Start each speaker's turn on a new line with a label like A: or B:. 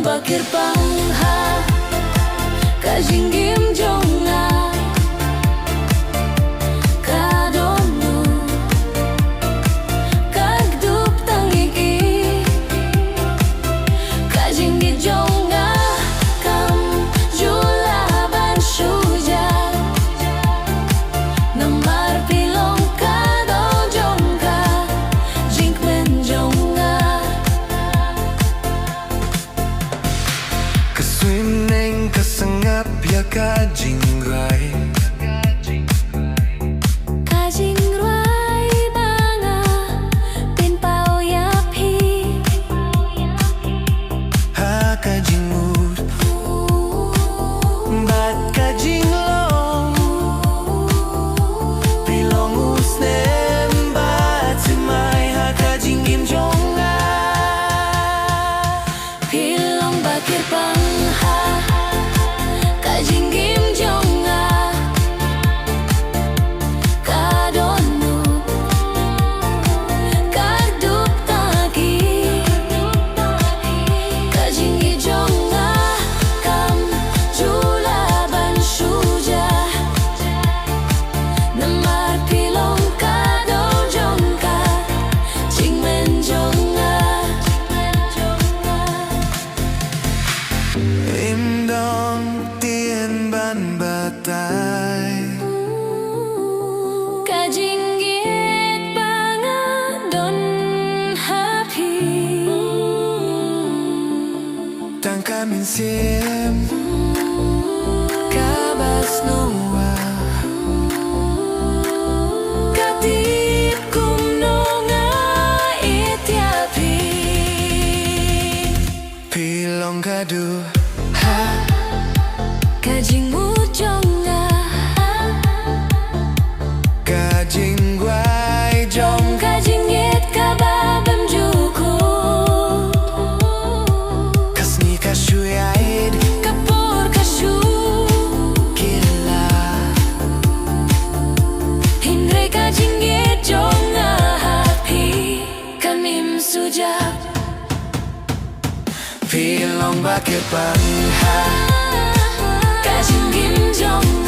A: Bakir pangha kajinggim jonga kadono kagdup tangigi kajinggi jonga kam julaban shuja namar pilong kado jonga jingmen jonga
B: Neng kesengap ya kajingrai
A: banga tin pau ya pi
B: ha kajingmut bat kajinglong pilong usnem bat semai ha kajinggim jonga
A: pilong bakir pangha kajinggim jonga kadono kagdup tagi kajinggi jonga kam julaban shuja namar pilong kado jonga jingmen jonga
B: Imdong tien ban batai
A: kajinggit banga don happy
B: tangka min siem kabas noa
A: katip kum nonga itiapi
B: pilong kadu
A: kajingmu jonga
B: kajing guai jong
A: kajinggit kababem juku
B: kasni kashuyaid
A: kapur kashu
B: kila
A: hindre kajinggit jonga happy kamim sujak
B: pilong bakir pangha
A: kajinggim jonga